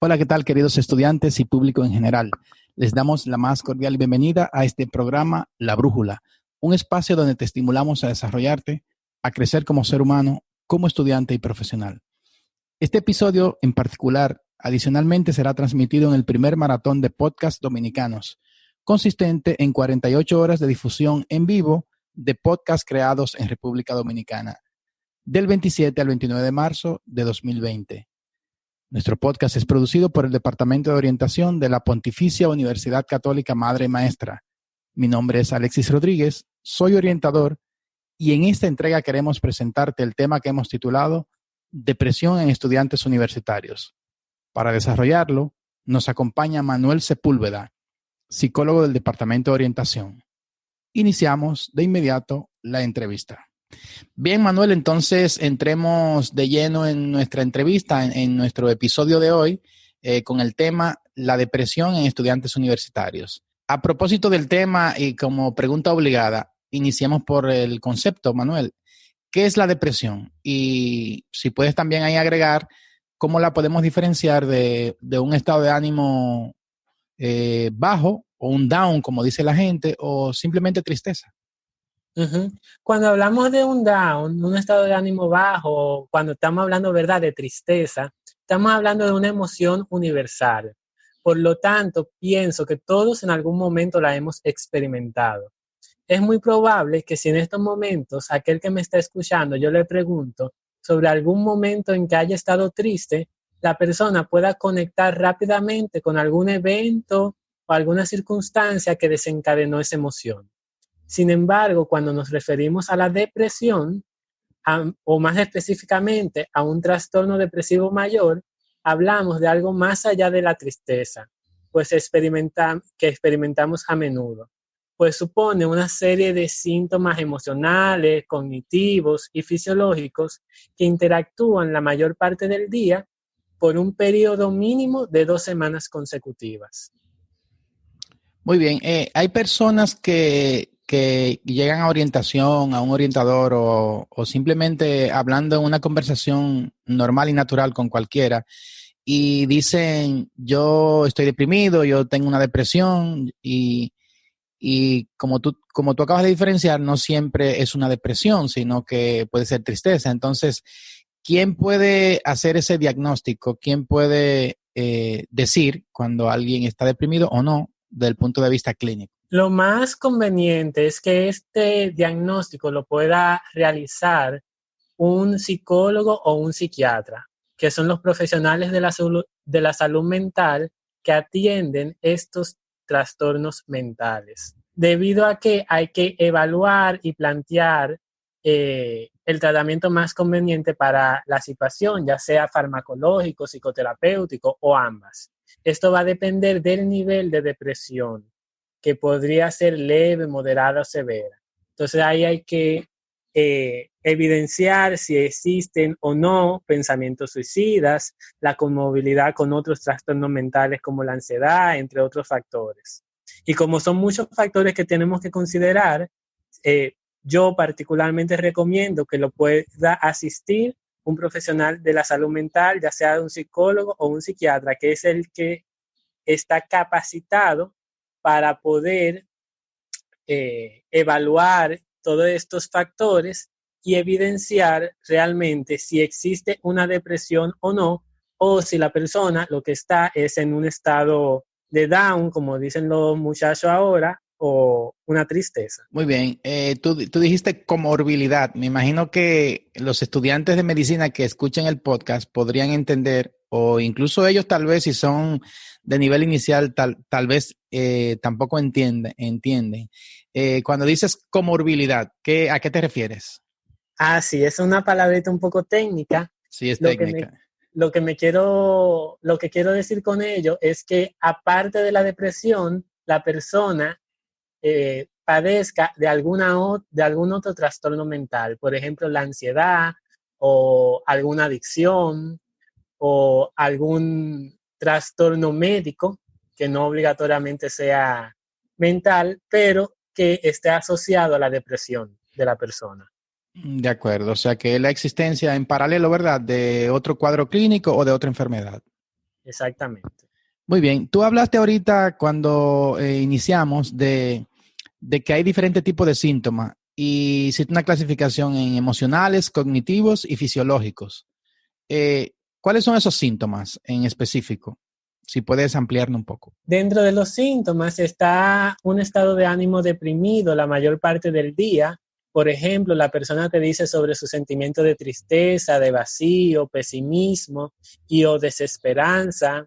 Hola, ¿qué tal, queridos estudiantes y público en general? Les damos la más cordial bienvenida a este programa La Brújula, un espacio donde te estimulamos a desarrollarte, a crecer como ser humano, como estudiante y profesional. Este episodio en particular, adicionalmente, será transmitido en el primer maratón de podcast dominicanos, consistente en 48 horas de difusión en vivo de podcasts creados en República Dominicana, del 27 al 29 de marzo de 2020. Nuestro podcast es producido por el Departamento de Orientación de la Pontificia Universidad Católica Madre y Maestra. Mi nombre es Alexis Rodríguez, soy orientador y en esta entrega queremos presentarte el tema que hemos titulado Depresión en estudiantes universitarios. Para desarrollarlo, nos acompaña Manuel Sepúlveda, psicólogo del Departamento de Orientación. Iniciamos de inmediato la entrevista. Bien, Manuel, entonces entremos de lleno en nuestra entrevista, en nuestro episodio de hoy, con el tema la depresión en estudiantes universitarios. A propósito del tema y como pregunta obligada, iniciemos por el concepto, Manuel. ¿Qué es la depresión? Y si puedes también ahí agregar cómo la podemos diferenciar de un estado de ánimo bajo o un down, como dice la gente, o simplemente tristeza. Uh-huh. Cuando hablamos de un down, un estado de ánimo bajo, cuando estamos hablando, ¿verdad?, de tristeza, estamos hablando de una emoción universal. Por lo tanto, pienso que todos en algún momento la hemos experimentado. Es muy probable que si en estos momentos, aquel que me está escuchando, yo le pregunto sobre algún momento en que haya estado triste, la persona pueda conectar rápidamente con algún evento o alguna circunstancia que desencadenó esa emoción. Sin embargo, cuando nos referimos a la depresión, o más específicamente a un trastorno depresivo mayor, hablamos de algo más allá de la tristeza, pues que experimentamos a menudo, pues supone una serie de síntomas emocionales, cognitivos y fisiológicos que interactúan la mayor parte del día por un periodo mínimo de 2 semanas consecutivas. Muy bien, hay personas que llegan a orientación, a un orientador o simplemente hablando en una conversación normal y natural con cualquiera y dicen, yo estoy deprimido, yo tengo una depresión y como tú acabas de diferenciar, no siempre es una depresión, sino que puede ser tristeza. Entonces, ¿quién puede hacer ese diagnóstico? ¿Quién puede decir cuando alguien está deprimido o no desde el punto de vista clínico? Lo más conveniente es que este diagnóstico lo pueda realizar un psicólogo o un psiquiatra, que son los profesionales de la salud mental que atienden estos trastornos mentales. Debido a que hay que evaluar y plantear el tratamiento más conveniente para la situación, ya sea farmacológico, psicoterapéutico o ambas. Esto va a depender del nivel de depresión, que podría ser leve, moderada o severa. Entonces ahí hay que evidenciar si existen o no pensamientos suicidas, la conmovilidad con otros trastornos mentales como la ansiedad, entre otros factores. Y como son muchos factores que tenemos que considerar, yo particularmente recomiendo que lo pueda asistir un profesional de la salud mental, ya sea un psicólogo o un psiquiatra, que es el que está capacitado para poder evaluar todos estos factores y evidenciar realmente si existe una depresión o no, o si la persona lo que está es en un estado de down, como dicen los muchachos ahora, o una tristeza. Muy bien, tú dijiste comorbilidad. Me imagino que los estudiantes de medicina que escuchen el podcast podrían entender, o incluso ellos tal vez si son de nivel inicial, tal vez tampoco entienden. Cuando dices comorbilidad, ¿a qué te refieres? Sí, es una palabrita un poco técnica. Sí, es Lo técnica. lo que quiero decir con ello es que aparte de la depresión, la persona padezca de algún otro trastorno mental, por ejemplo, la ansiedad o alguna adicción o algún trastorno médico que no obligatoriamente sea mental, pero que esté asociado a la depresión de la persona. De acuerdo, o sea que la existencia en paralelo, ¿verdad?, de otro cuadro clínico o de otra enfermedad. exactamente. Muy bien. Tú hablaste ahorita cuando iniciamos de que hay diferentes tipos de síntomas y hiciste una clasificación en emocionales, cognitivos y fisiológicos. ¿Cuáles son esos síntomas en específico? Si puedes ampliarlo un poco. Dentro de los síntomas está un estado de ánimo deprimido la mayor parte del día. Por ejemplo, la persona te dice sobre su sentimiento de tristeza, de vacío, pesimismo y o desesperanza,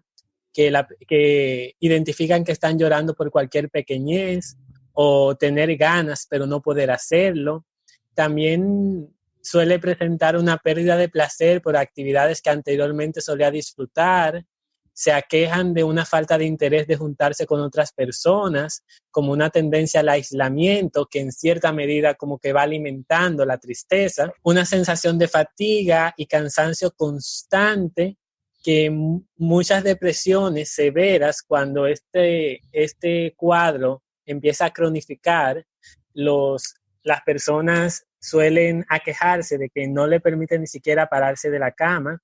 que identifican que están llorando por cualquier pequeñez o tener ganas pero no poder hacerlo. También suele presentar una pérdida de placer por actividades que anteriormente solía disfrutar. Se aquejan de una falta de interés de juntarse con otras personas, como una tendencia al aislamiento que en cierta medida como que va alimentando la tristeza, una sensación de fatiga y cansancio constante, que muchas depresiones severas, cuando este cuadro empieza a cronificar, las personas suelen aquejarse de que no le permiten ni siquiera pararse de la cama,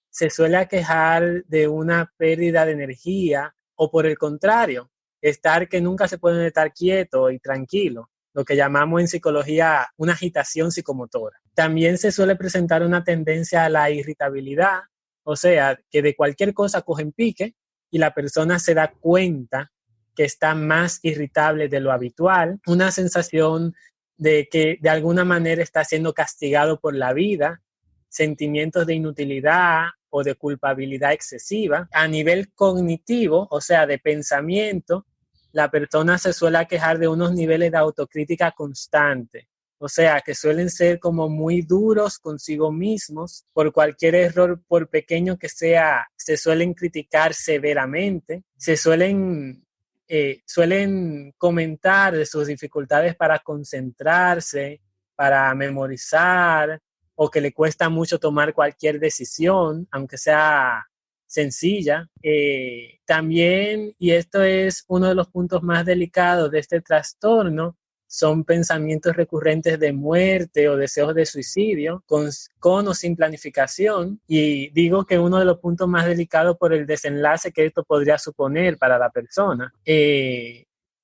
se suele aquejar de una pérdida de energía o por el contrario, estar que nunca se pueden estar quieto y tranquilo, lo que llamamos en psicología una agitación psicomotora. También se suele presentar una tendencia a la irritabilidad, o sea, que de cualquier cosa cogen pique y la persona se da cuenta que está más irritable de lo habitual, una sensación de que de alguna manera está siendo castigado por la vida, sentimientos de inutilidad o de culpabilidad excesiva. A nivel cognitivo, o sea, de pensamiento, la persona se suele quejar de unos niveles de autocrítica constante. O sea, que suelen ser como muy duros consigo mismos. Por cualquier error, por pequeño que sea, se suelen criticar severamente. Suelen comentar de sus dificultades para concentrarse, para memorizar, o que le cuesta mucho tomar cualquier decisión, aunque sea sencilla. También, y esto es uno de los puntos más delicados de este trastorno, son pensamientos recurrentes de muerte o deseos de suicidio, con o sin planificación. Y digo que uno de los puntos más delicados por el desenlace que esto podría suponer para la persona.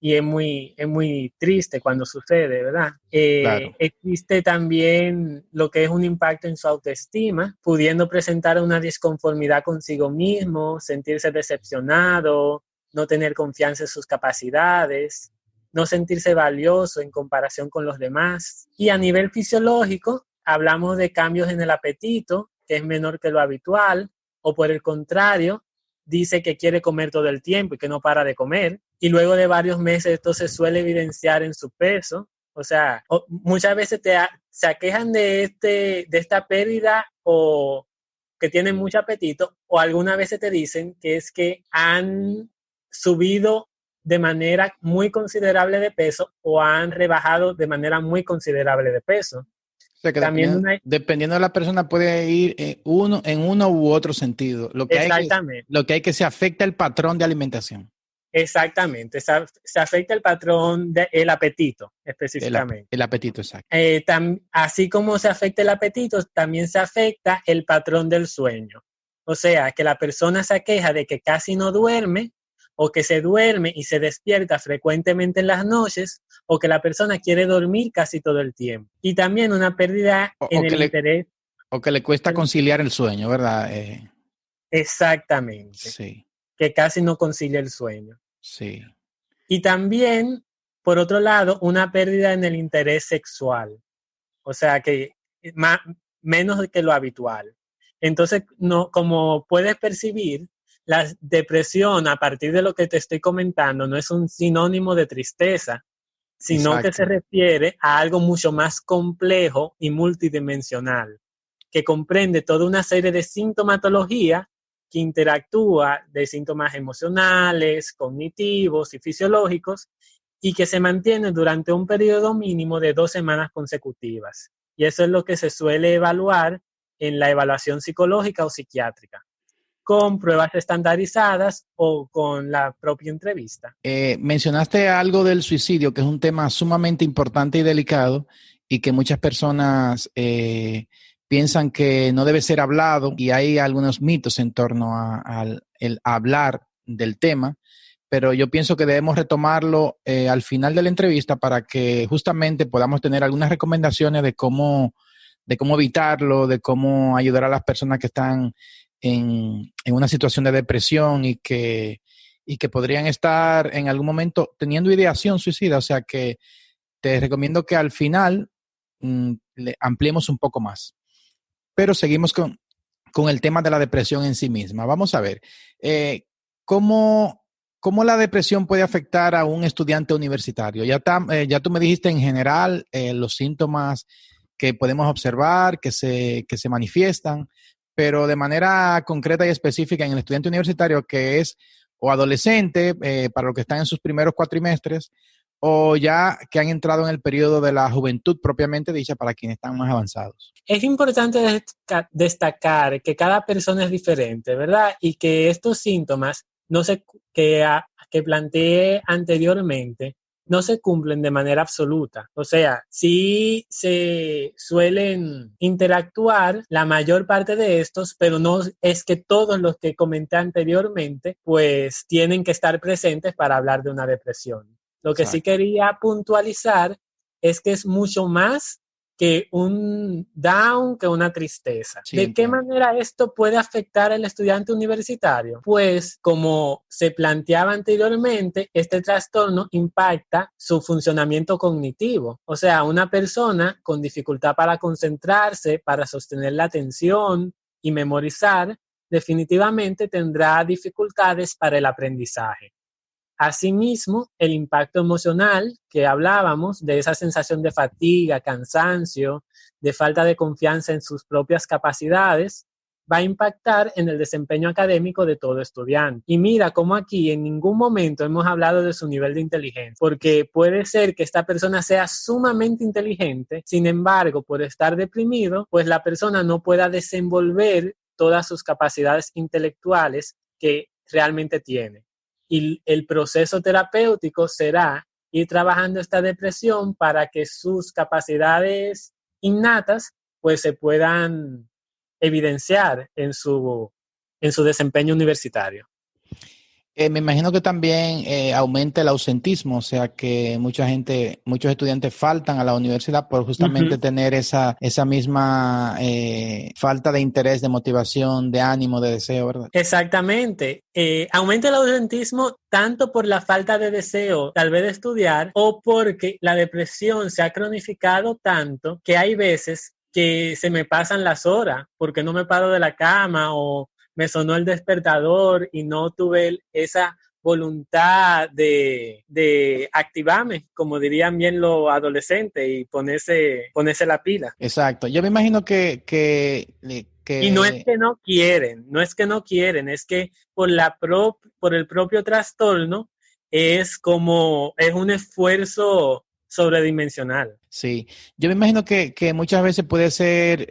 Y es muy triste cuando sucede, ¿verdad? Claro. Existe también lo que es un impacto en su autoestima, pudiendo presentar una disconformidad consigo mismo, sentirse decepcionado, no tener confianza en sus capacidades, no sentirse valioso en comparación con los demás. Y a nivel fisiológico, hablamos de cambios en el apetito, que es menor que lo habitual, o por el contrario, dice que quiere comer todo el tiempo y que no para de comer. Y luego de varios meses esto se suele evidenciar en su peso. O sea, muchas veces se aquejan de esta pérdida o que tienen mucho apetito, o algunas veces te dicen que es que han subido de manera muy considerable de peso o han rebajado de manera muy considerable de peso. O sea, que También dependiendo de la persona puede ir en uno u otro sentido. exactamente. Lo que hay que se afecta el patrón de alimentación. Exactamente, se afecta el patrón del apetito específicamente. El apetito, exacto. Así como se afecta el apetito, también se afecta el patrón del sueño. O sea, que la persona se queja de que casi no duerme, o que se duerme y se despierta frecuentemente en las noches, o que la persona quiere dormir casi todo el tiempo. Y también una pérdida en el interés. O que le cuesta conciliar el sueño, ¿verdad? Exactamente. Sí. Que casi no concilia el sueño. Sí. Y también, por otro lado, una pérdida en el interés sexual. O sea, que menos que lo habitual. Entonces, no, como puedes percibir, la depresión, a partir de lo que te estoy comentando, no es un sinónimo de tristeza, sino Exacto. que se refiere a algo mucho más complejo y multidimensional, que comprende toda una serie de sintomatología que interactúa de síntomas emocionales, cognitivos y fisiológicos, y que se mantiene durante un periodo mínimo de 2 semanas consecutivas. Y eso es lo que se suele evaluar en la evaluación psicológica o psiquiátrica, con pruebas estandarizadas o con la propia entrevista. Mencionaste algo del suicidio, que es un tema sumamente importante y delicado y que muchas personas piensan que no debe ser hablado, y hay algunos mitos en torno el hablar del tema, pero yo pienso que debemos retomarlo al final de la entrevista para que justamente podamos tener algunas recomendaciones de cómo evitarlo, de cómo ayudar a las personas que están en una situación de depresión y que podrían estar en algún momento teniendo ideación suicida. O sea que te recomiendo que al final le ampliemos un poco más. Pero seguimos con el tema de la depresión en sí misma. Vamos a ver, ¿cómo, cómo la depresión puede afectar a un estudiante universitario? Ya tú me dijiste en general los síntomas que podemos observar, que se manifiestan, pero de manera concreta y específica en el estudiante universitario que es o adolescente, para los que están en sus primeros cuatrimestres, o ya que han entrado en el periodo de la juventud propiamente dicha para quienes están más avanzados. Es importante destacar que cada persona es diferente, ¿verdad? Y que estos síntomas que planteé anteriormente no se cumplen de manera absoluta. O sea, sí se suelen interactuar la mayor parte de estos, pero no es que todos los que comenté anteriormente pues tienen que estar presentes para hablar de una depresión. Lo que sí quería puntualizar es que es mucho más que un down, que una tristeza. Sí, ¿De qué manera esto puede afectar al estudiante universitario? Pues, como se planteaba anteriormente, este trastorno impacta su funcionamiento cognitivo. O sea, una persona con dificultad para concentrarse, para sostener la atención y memorizar, definitivamente tendrá dificultades para el aprendizaje. Asimismo, el impacto emocional que hablábamos, de esa sensación de fatiga, cansancio, de falta de confianza en sus propias capacidades, va a impactar en el desempeño académico de todo estudiante. Y mira cómo aquí en ningún momento hemos hablado de su nivel de inteligencia, porque puede ser que esta persona sea sumamente inteligente, sin embargo, por estar deprimido, pues la persona no pueda desenvolver todas sus capacidades intelectuales que realmente tiene. Y el proceso terapéutico será ir trabajando esta depresión para que sus capacidades innatas pues se puedan evidenciar en su desempeño universitario. Me imagino que también aumenta el ausentismo, o sea que muchos estudiantes faltan a la universidad por justamente tener esa misma falta de interés, de motivación, de ánimo, de deseo, ¿verdad? Exactamente. Aumenta el ausentismo tanto por la falta de deseo, tal vez de estudiar, o porque la depresión se ha cronificado tanto que hay veces que se me pasan las horas porque no me paro de la cama o me sonó el despertador y no tuve esa voluntad de activarme, como dirían bien los adolescentes, y ponerse la pila. Exacto. Yo me imagino Y no es que no quieren, es que por el propio trastorno es un esfuerzo sobredimensional. Sí, yo me imagino que muchas veces puede ser,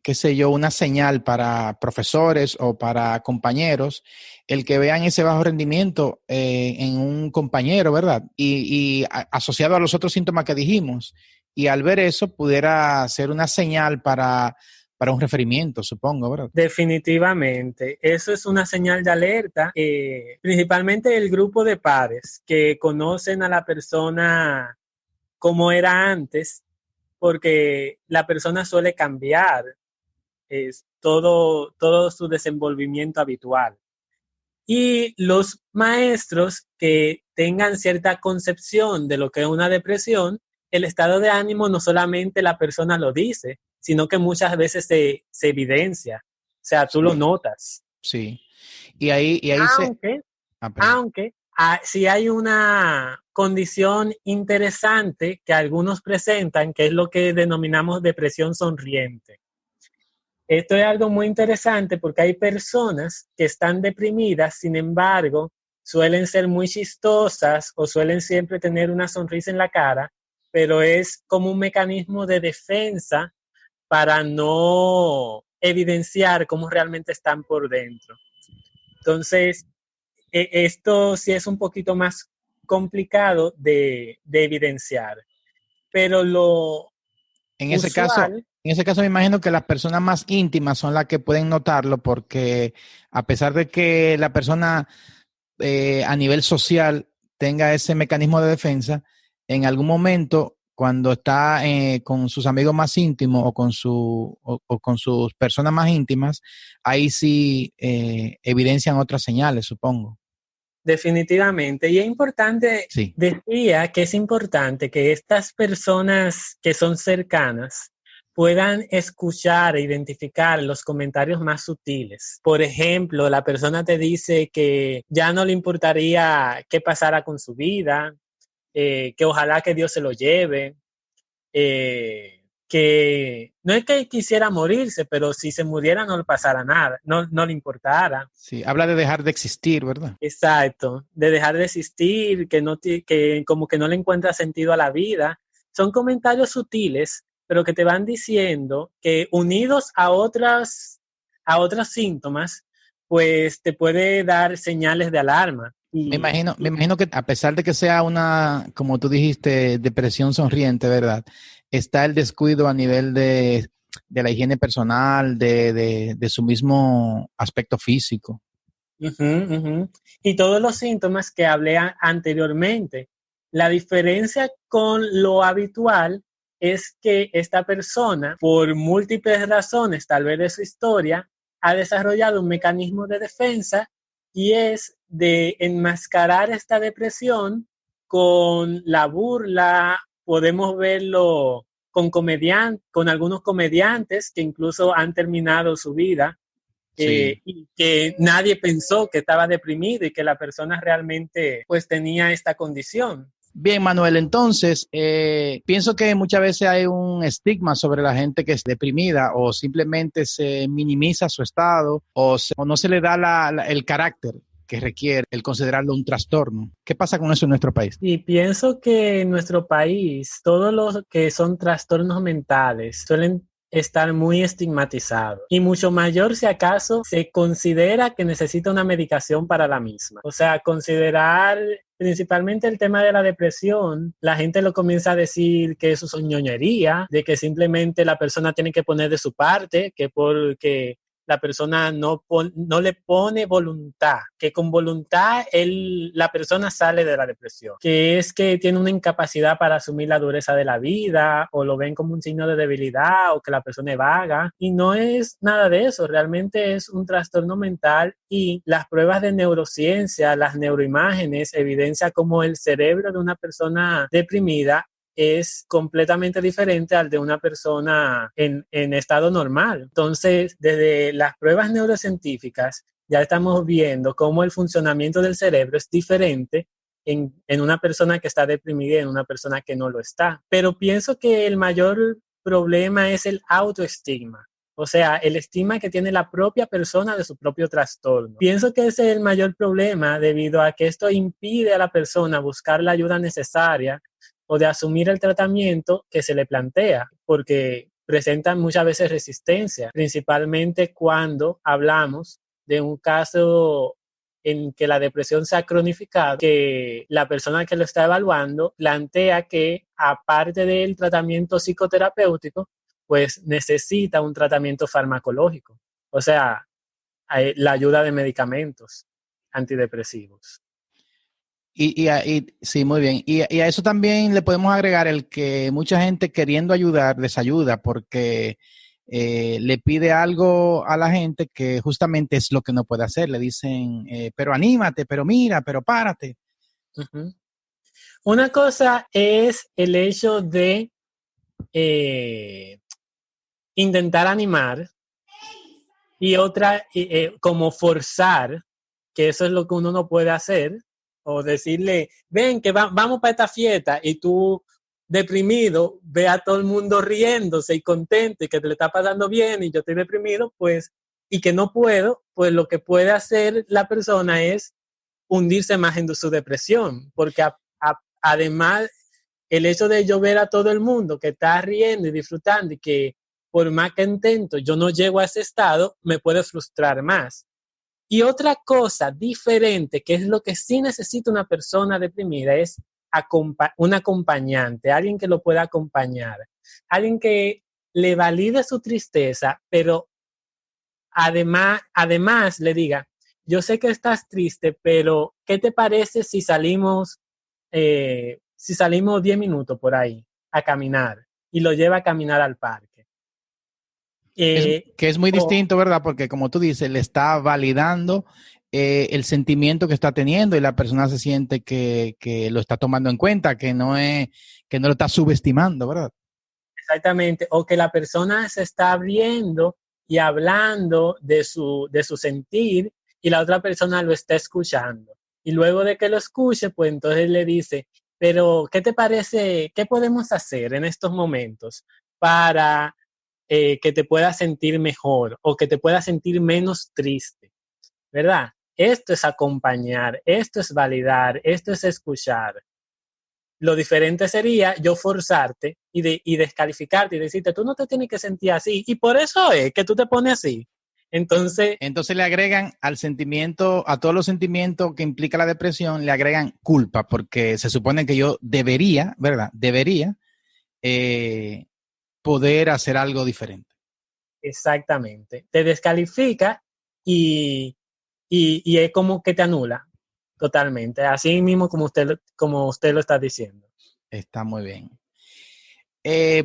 qué sé yo, una señal para profesores o para compañeros, el que vean ese bajo rendimiento en un compañero, ¿verdad? Y asociado a los otros síntomas que dijimos. Y al ver eso, pudiera ser una señal para un referimiento, supongo, ¿verdad? Definitivamente, eso es una señal de alerta, principalmente el grupo de pares que conocen a la persona como era antes, porque la persona suele cambiar todo su desenvolvimiento habitual. Y los maestros que tengan cierta concepción de lo que es una depresión, el estado de ánimo no solamente la persona lo dice, sino que muchas veces se evidencia. O sea, tú lo notas. Sí. Y ahí Aunque si hay una condición interesante que algunos presentan, que es lo que denominamos depresión sonriente. Esto es algo muy interesante porque hay personas que están deprimidas, sin embargo, suelen ser muy chistosas o suelen siempre tener una sonrisa en la cara, pero es como un mecanismo de defensa para no evidenciar cómo realmente están por dentro. Entonces, esto sí es un poquito más complicado de evidenciar, pero lo en ese usual, caso, En ese caso me imagino que las personas más íntimas son las que pueden notarlo porque a pesar de que la persona a nivel social tenga ese mecanismo de defensa, en algún momento cuando está con sus amigos más íntimos o con sus personas más íntimas, ahí sí evidencian otras señales, supongo. Definitivamente. Y es importante, Sí. decía que es importante que estas personas que son cercanas puedan escuchar e identificar los comentarios más sutiles. Por ejemplo, la persona te dice que ya no le importaría qué pasara con su vida, que ojalá que Dios se lo lleve, que no es que quisiera morirse, pero si se muriera no le pasara nada, no le importara. Sí, habla de dejar de existir, ¿verdad? Exacto, de dejar de existir, que como que no le encuentra sentido a la vida. Son comentarios sutiles, pero que te van diciendo que unidos a otros síntomas, pues te puede dar señales de alarma. Me imagino que a pesar de que sea una, como tú dijiste, depresión sonriente, ¿verdad? Está el descuido a nivel de la higiene personal, de su mismo aspecto físico. Ujú, ujú. Y todos los síntomas que hablé anteriormente. La diferencia con lo habitual es que esta persona, por múltiples razones, tal vez de su historia, ha desarrollado un mecanismo de defensa y es de enmascarar esta depresión con la burla. Podemos verlo con algunos comediantes que incluso han terminado su vida, Sí. y que nadie pensó que estaba deprimido y que la persona realmente pues tenía esta condición. Bien, Manuel, entonces, pienso que muchas veces hay un estigma sobre la gente que es deprimida o simplemente se minimiza su estado o no se le da el carácter que requiere el considerarlo un trastorno. ¿Qué pasa con eso en nuestro país? Y pienso que en nuestro país todos los que son trastornos mentales suelen estar muy estigmatizados y mucho mayor si acaso se considera que necesita una medicación para la misma. O sea, considerar principalmente el tema de la depresión, la gente lo comienza a decir que eso es ñoñería, de que simplemente la persona tiene que poner de su parte, que porque la persona no le pone voluntad, que con voluntad la persona sale de la depresión, que es que tiene una incapacidad para asumir la dureza de la vida o lo ven como un signo de debilidad o que la persona es vaga, y no es nada de eso, realmente es un trastorno mental y las pruebas de neurociencia, las neuroimágenes evidencia cómo el cerebro de una persona deprimida es completamente diferente al de una persona en estado normal. Entonces, desde las pruebas neurocientíficas, ya estamos viendo cómo el funcionamiento del cerebro es diferente en una persona que está deprimida y en una persona que no lo está. Pero pienso que el mayor problema es el autoestigma. O sea, el estigma que tiene la propia persona de su propio trastorno. Pienso que ese es el mayor problema debido a que esto impide a la persona buscar la ayuda necesaria o de asumir el tratamiento que se le plantea, porque presentan muchas veces resistencia, principalmente cuando hablamos de un caso en que la depresión se ha cronificado, que la persona que lo está evaluando plantea que aparte del tratamiento psicoterapéutico, pues necesita un tratamiento farmacológico, o sea, la ayuda de medicamentos antidepresivos. Sí, muy bien. Y a eso también le podemos agregar el que mucha gente queriendo ayudar desayuda porque le pide algo a la gente que justamente es lo que no puede hacer. Le dicen, pero anímate, pero mira, pero párate. Uh-huh. Una cosa es el hecho de intentar animar y otra como forzar, que eso es lo que uno no puede hacer, o decirle, ven que vamos para esta fiesta y tú deprimido, ve a todo el mundo riéndose y contento y que te le está pasando bien y yo estoy deprimido, pues, y que no puedo, pues lo que puede hacer la persona es hundirse más en su depresión, porque además el hecho de yo ver a todo el mundo que está riendo y disfrutando y que por más que intento yo no llego a ese estado, me puede frustrar más. Y otra cosa diferente, que es lo que sí necesita una persona deprimida, es un acompañante, alguien que lo pueda acompañar, alguien que le valide su tristeza, pero además le diga, yo sé que estás triste, pero ¿qué te parece si salimos 10 minutos por ahí a caminar y lo lleva a caminar al parque? Que es muy O distinto, ¿verdad? Porque como tú dices, le está validando el sentimiento que está teniendo y la persona se siente que lo está tomando en cuenta, que no lo está subestimando, ¿verdad? Exactamente, o que la persona se está abriendo y hablando de su sentir y la otra persona lo está escuchando. Y luego de que lo escuche, pues entonces le dice, pero ¿qué te parece? ¿Qué podemos hacer en estos momentos para que te puedas sentir mejor o que te puedas sentir menos triste? ¿Verdad? Esto es acompañar, esto es validar, esto es escuchar. Lo diferente sería yo forzarte y descalificarte y decirte, tú no te tienes que sentir así. Y por eso es que tú te pones así. Entonces, Entonces le agregan al sentimiento, a todos los sentimientos que implica la depresión, le agregan culpa, porque se supone que yo debería, ¿verdad? Debería eh, poder hacer algo diferente. exactamente. Te descalifica y, y es como que te anula totalmente. Así mismo como usted lo está diciendo. Está muy bien.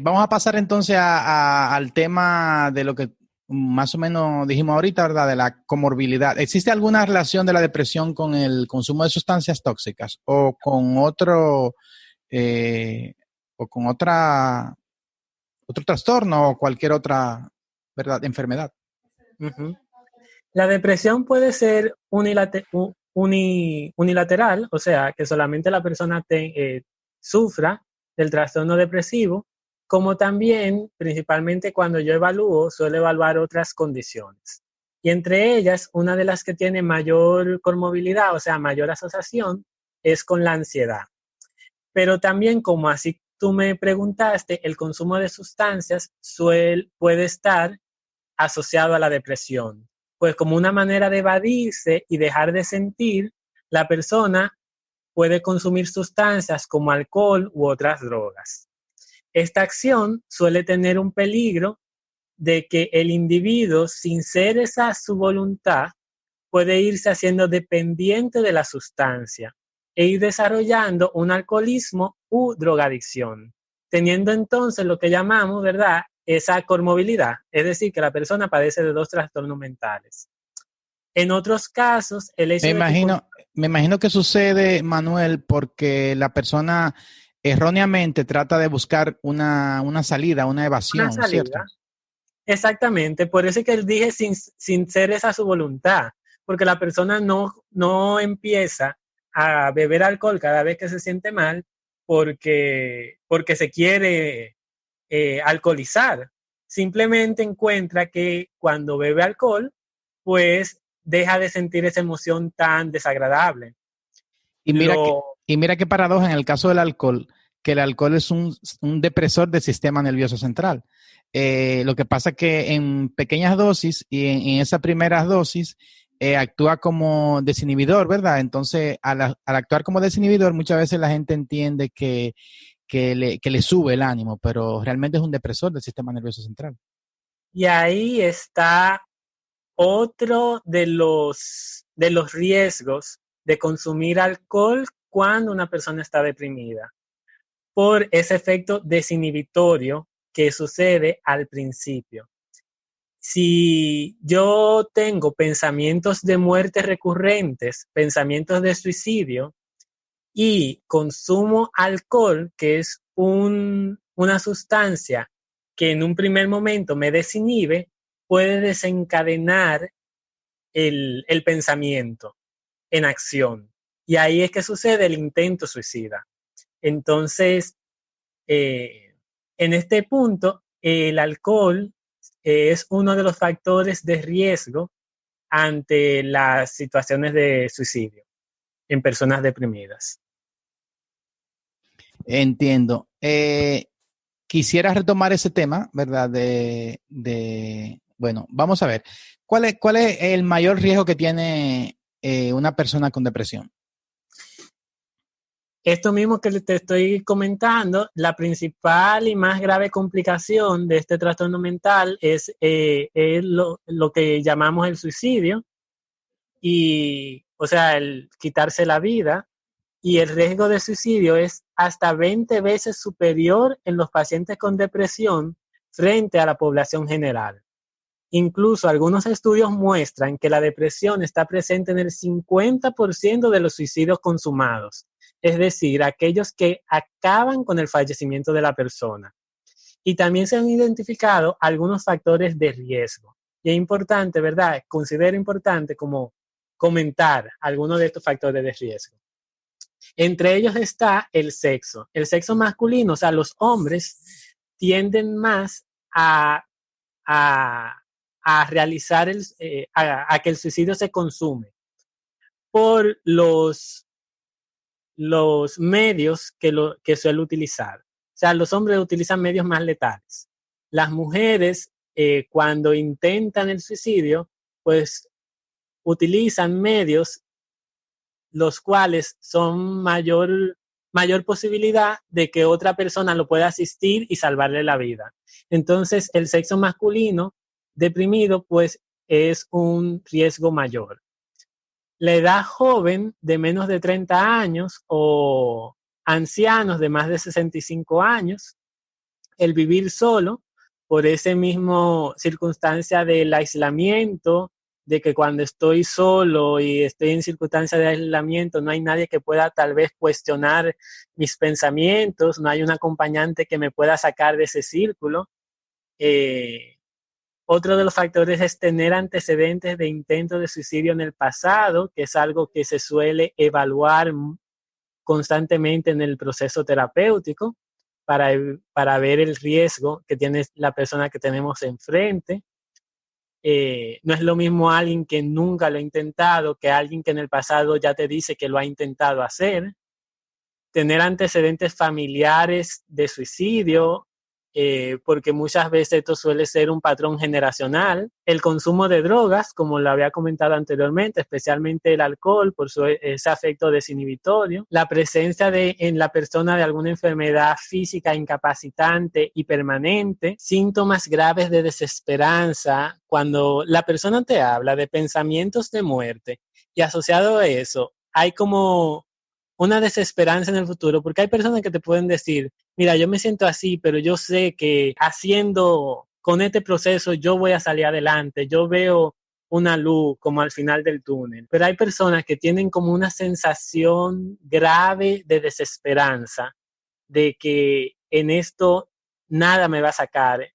Vamos a pasar entonces al tema de lo que más o menos dijimos ahorita, ¿verdad? De la comorbilidad. ¿Existe alguna relación de la depresión con el consumo de sustancias tóxicas eh, o con otro trastorno o cualquier otra, ¿verdad? Enfermedad? Ujú. La depresión puede ser unilateral, o sea, que solamente la persona sufra del trastorno depresivo, como también, principalmente cuando yo evalúo, suelo evaluar otras condiciones. Y entre ellas, una de las que tiene mayor comorbilidad, o sea, mayor asociación, es con la ansiedad. Pero también, como así tú me preguntaste, el consumo de sustancias puede estar asociado a la depresión. Pues como una manera de evadirse y dejar de sentir, la persona puede consumir sustancias como alcohol u otras drogas. Esta acción suele tener un peligro de que el individuo, sin ser esa su voluntad, puede irse haciendo dependiente de la sustancia e ir desarrollando un alcoholismo u drogadicción, teniendo entonces lo que llamamos, ¿verdad?, esa comorbilidad, es decir, que la persona padece de dos trastornos mentales. En otros casos, el Me hecho de que imagino, me imagino que sucede, Manuel, porque la persona erróneamente trata de buscar una salida, una una evasión, ¿cierto? salida, exactamente, por eso es que él dije sin ser esa su voluntad, porque la persona no empieza a beber alcohol cada vez que se siente mal porque se quiere alcoholizar. Simplemente encuentra que cuando bebe alcohol, pues deja de sentir esa emoción tan desagradable. Y mira que, Lo, y mira qué paradoja en el caso del alcohol, que el alcohol es un depresor del sistema nervioso central. Lo que pasa es que en pequeñas dosis y en esas primeras dosis actúa como desinhibidor, ¿verdad? Entonces, al actuar como desinhibidor, muchas veces la gente entiende que le sube el ánimo, pero realmente es un depresor del sistema nervioso central. y ahí está otro de los riesgos de consumir alcohol cuando una persona está deprimida, por ese efecto desinhibitorio que sucede al principio. Si yo tengo pensamientos de muerte recurrentes, pensamientos de suicidio y consumo alcohol, que es una sustancia que en un primer momento me desinhibe, puede desencadenar el pensamiento en acción. Y ahí es que sucede el intento suicida. Entonces, en este punto, el alcohol es uno de los factores de riesgo ante las situaciones de suicidio en personas deprimidas. Entiendo. Quisiera retomar ese tema, ¿verdad? Bueno, vamos a ver. ¿Cuál es el mayor riesgo que tiene una persona con depresión? Esto mismo que te estoy comentando, la principal y más grave complicación de este trastorno mental es lo que llamamos el suicidio, y, o sea, el quitarse la vida, y el riesgo de suicidio es hasta 20 veces superior en los pacientes con depresión frente a la población general. Incluso algunos estudios muestran que la depresión está presente en el 50% de los suicidios consumados, es decir, aquellos que acaban con el fallecimiento de la persona. Y también se han identificado algunos factores de riesgo. Y es importante, ¿verdad? Considero importante como comentar algunos de estos factores de riesgo. Entre ellos está el sexo. El sexo masculino, o sea, los hombres tienden más a, a realizar a que el suicidio se consume por los medios que suele utilizar. O sea, los hombres utilizan medios más letales. Las mujeres, cuando intentan el suicidio, pues utilizan medios los cuales son mayor posibilidad de que otra persona lo pueda asistir y salvarle la vida. Entonces, el sexo masculino deprimido, pues, es un riesgo mayor. La edad joven de menos de 30 años o ancianos de más de 65 años, el vivir solo, por ese mismo circunstancia del aislamiento, de que cuando estoy solo y estoy en circunstancias de aislamiento, no hay nadie que pueda tal vez cuestionar mis pensamientos, no hay un acompañante que me pueda sacar de ese círculo. Otro de los factores es tener antecedentes de intentos de suicidio en el pasado, que es algo que se suele evaluar constantemente en el proceso terapéutico para ver el riesgo que tiene la persona que tenemos enfrente. No es lo mismo alguien que nunca lo ha intentado que alguien que en el pasado ya te dice que lo ha intentado hacer. Tener antecedentes familiares de suicidio, porque muchas veces esto suele ser un patrón generacional. El consumo de drogas, como lo había comentado anteriormente, especialmente el alcohol, por ese efecto desinhibitorio. La presencia en la persona de alguna enfermedad física incapacitante y permanente. Síntomas graves de desesperanza. Cuando la persona te habla de pensamientos de muerte y asociado a eso, hay como una desesperanza en el futuro, porque hay personas que te pueden decir, mira, yo me siento así, pero yo sé que haciendo con este proceso yo voy a salir adelante, yo veo una luz como al final del túnel. Pero hay personas que tienen como una sensación grave de desesperanza, de que en esto nada me va a sacar.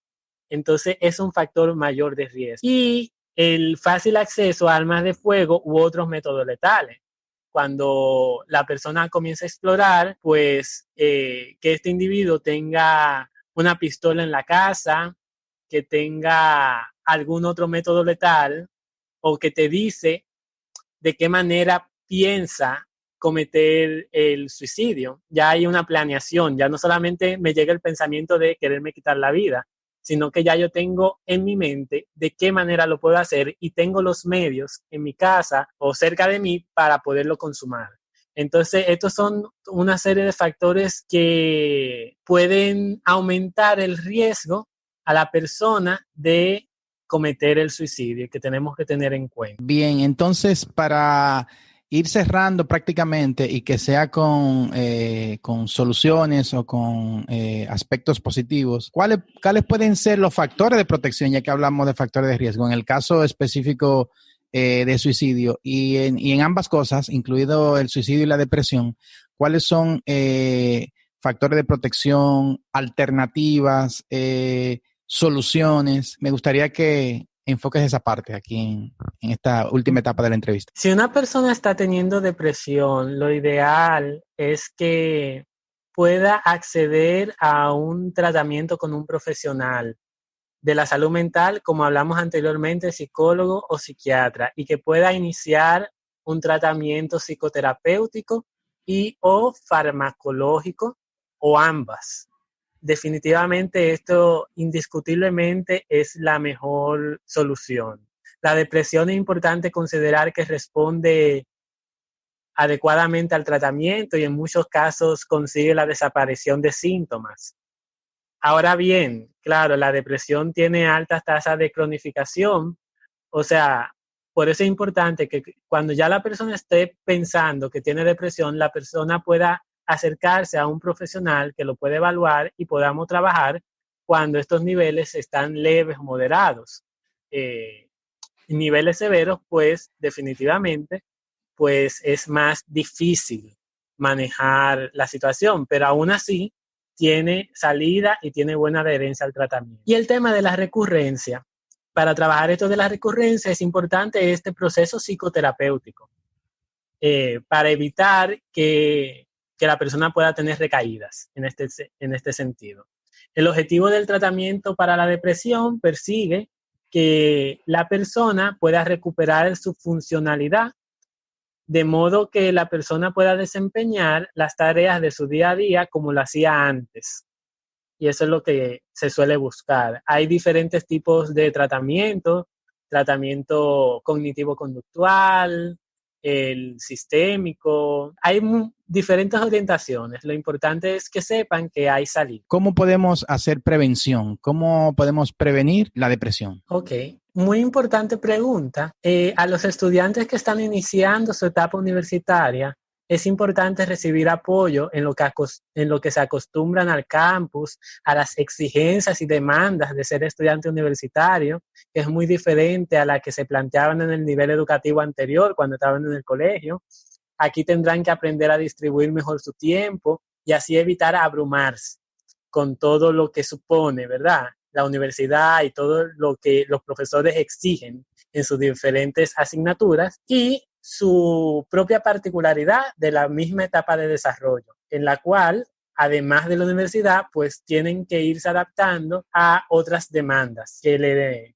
Entonces es un factor mayor de riesgo. Y el fácil acceso a armas de fuego u otros métodos letales. Cuando la persona comienza a explorar, pues que este individuo tenga una pistola en la casa, que tenga algún otro método letal, o que te dice de qué manera piensa cometer el suicidio. Ya hay una planeación, ya no solamente me llega el pensamiento de quererme quitar la vida, sino que ya yo tengo en mi mente de qué manera lo puedo hacer y tengo los medios en mi casa o cerca de mí para poderlo consumar. Entonces, estos son una serie de factores que pueden aumentar el riesgo a la persona de cometer el suicidio, que tenemos que tener en cuenta. Bien, entonces para ir cerrando prácticamente y que sea con soluciones o con aspectos positivos, ¿cuáles pueden ser los factores de protección, ya que hablamos de factores de riesgo? En el caso específico de suicidio y en ambas cosas, incluido el suicidio y la depresión, ¿cuáles son factores de protección, alternativas, soluciones? Me gustaría que enfoques esa parte aquí en esta última etapa de la entrevista. Si una persona está teniendo depresión, lo ideal es que pueda acceder a un tratamiento con un profesional de la salud mental, como hablamos anteriormente, psicólogo o psiquiatra, y que pueda iniciar un tratamiento psicoterapéutico y o farmacológico o ambas. Definitivamente esto indiscutiblemente es la mejor solución. La depresión es importante considerar que responde adecuadamente al tratamiento y en muchos casos consigue la desaparición de síntomas. Ahora bien, claro, la depresión tiene altas tasas de cronificación, o sea, por eso es importante que cuando ya la persona esté pensando que tiene depresión, la persona pueda acercarse a un profesional que lo puede evaluar y podamos trabajar cuando estos niveles están leves o moderados. Niveles severos, pues definitivamente, pues es más difícil manejar la situación, pero aún así tiene salida y tiene buena adherencia al tratamiento. Y el tema de la recurrencia. Para trabajar esto de la recurrencia es importante este proceso psicoterapéutico para evitar que la persona pueda tener recaídas en este sentido. El objetivo del tratamiento para la depresión persigue que la persona pueda recuperar su funcionalidad de modo que la persona pueda desempeñar las tareas de su día a día como lo hacía antes. Y eso es lo que se suele buscar. Hay diferentes tipos de tratamiento cognitivo-conductual, el sistémico. Hay diferentes orientaciones. Lo importante es que sepan que hay salida. ¿Cómo podemos hacer prevención? ¿Cómo podemos prevenir la depresión? Ok, muy importante pregunta. A los estudiantes que están iniciando su etapa universitaria, es importante recibir apoyo en lo que se acostumbran al campus, a las exigencias y demandas de ser estudiante universitario, que es muy diferente a la que se planteaban en el nivel educativo anterior cuando estaban en el colegio. Aquí tendrán que aprender a distribuir mejor su tiempo y así evitar abrumarse con todo lo que supone, ¿verdad?, la universidad y todo lo que los profesores exigen en sus diferentes asignaturas y su propia particularidad de la misma etapa de desarrollo, en la cual, además de la universidad, pues tienen que irse adaptando a otras demandas que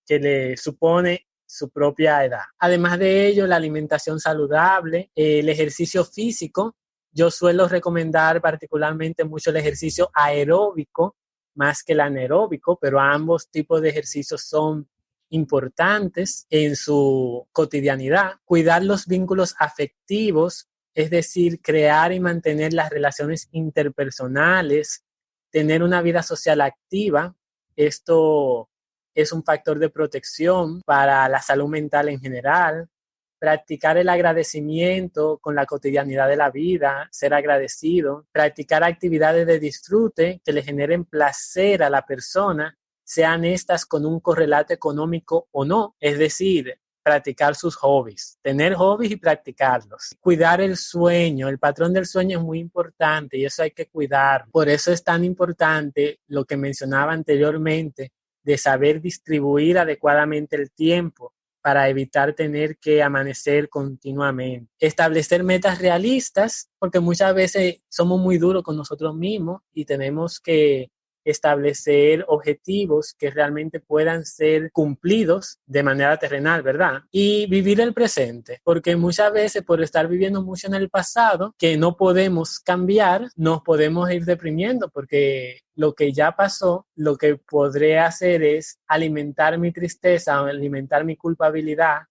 le supone su propia edad. Además de ello, la alimentación saludable, el ejercicio físico. Yo suelo recomendar particularmente mucho el ejercicio aeróbico más que el anaeróbico, pero ambos tipos de ejercicios son importantes en su cotidianidad. Cuidar los vínculos afectivos, es decir, crear y mantener las relaciones interpersonales, tener una vida social activa. Esto es un factor de protección para la salud mental en general. Practicar el agradecimiento con la cotidianidad de la vida, ser agradecido, practicar actividades de disfrute que le generen placer a la persona, sean estas con un correlato económico o no, es decir, practicar sus hobbies, tener hobbies y practicarlos. Cuidar el sueño, el patrón del sueño es muy importante y eso hay que cuidar. Por eso es tan importante lo que mencionaba anteriormente de saber distribuir adecuadamente el tiempo para evitar tener que amanecer continuamente. Establecer metas realistas, porque muchas veces somos muy duros con nosotros mismos y tenemos que establecer objetivos que realmente puedan ser cumplidos de manera terrenal, ¿verdad? Y vivir el presente, porque muchas veces por estar viviendo mucho en el pasado, que no podemos cambiar, nos podemos ir deprimiendo, porque lo que ya pasó, lo que podré hacer es alimentar mi tristeza o alimentar mi culpabilidad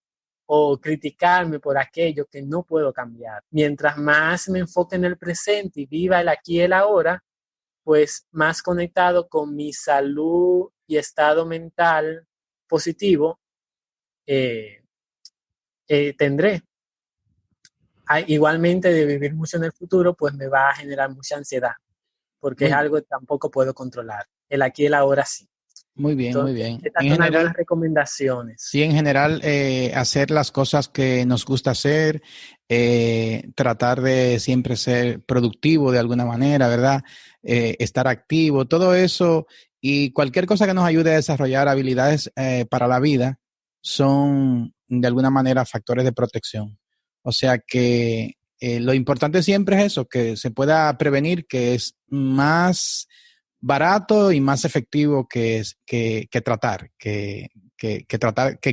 o criticarme por aquello que no puedo cambiar. Mientras más me enfoque en el presente y viva el aquí y el ahora, pues más conectado con mi salud y estado mental positivo tendré. Igualmente de vivir mucho en el futuro, pues me va a generar mucha ansiedad, porque es algo que tampoco puedo controlar. El aquí y el ahora sí. Muy bien, Entonces, muy bien. estas son algunas recomendaciones. Sí, en general, hacer las cosas que nos gusta hacer, tratar de siempre ser productivo de alguna manera, ¿verdad? Estar activo, todo eso y cualquier cosa que nos ayude a desarrollar habilidades para la vida son de alguna manera factores de protección. O sea que lo importante siempre es eso, que se pueda prevenir, que es más barato y más efectivo que tratar, que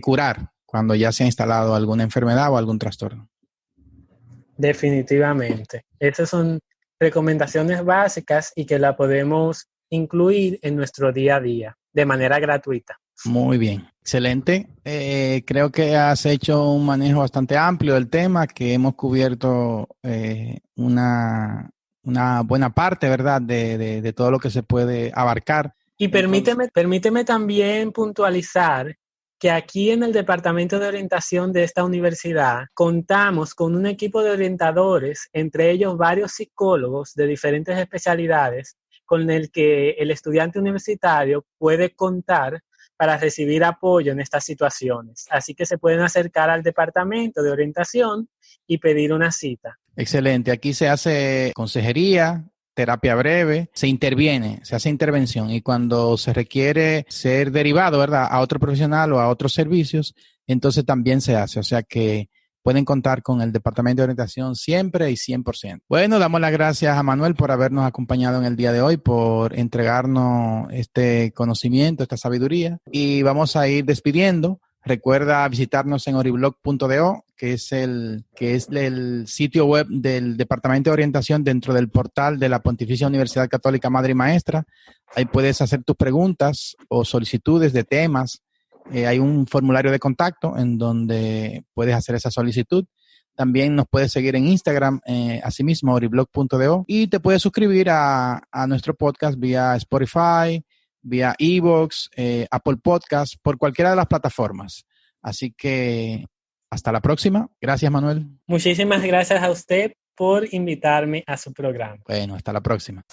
curar cuando ya se ha instalado alguna enfermedad o algún trastorno. Definitivamente. Estas son recomendaciones básicas y que la podemos incluir en nuestro día a día de manera gratuita. Muy bien, excelente. Creo que has hecho un manejo bastante amplio del tema, que hemos cubierto una buena parte, ¿verdad?, de todo lo que se puede abarcar. Y Entonces, permíteme también puntualizar que aquí en el Departamento de Orientación de esta universidad contamos con un equipo de orientadores, entre ellos varios psicólogos de diferentes especialidades, con el que el estudiante universitario puede contar para recibir apoyo en estas situaciones. Así que se pueden acercar al Departamento de Orientación y pedir una cita. excelente. Aquí se hace consejería, terapia breve, se interviene, se hace intervención y cuando se requiere ser derivado, ¿verdad?, a otro profesional o a otros servicios, entonces también se hace. O sea que pueden contar con el Departamento de Orientación siempre y 100%. Bueno, damos las gracias a Manuel por habernos acompañado en el día de hoy, por entregarnos este conocimiento, esta sabiduría y vamos a ir despidiendo. Recuerda visitarnos en oriblog.do, que es el sitio web del Departamento de Orientación dentro del portal de la Pontificia Universidad Católica Madre y Maestra. Ahí puedes hacer tus preguntas o solicitudes de temas. Hay un formulario de contacto en donde puedes hacer esa solicitud. También nos puedes seguir en Instagram, asimismo, oriblog.do, y te puedes suscribir a nuestro podcast vía Spotify, vía iVoox, Apple Podcast, por cualquiera de las plataformas. Así que hasta la próxima. Gracias, Manuel. Muchísimas gracias a usted por invitarme a su programa. Bueno, hasta la próxima.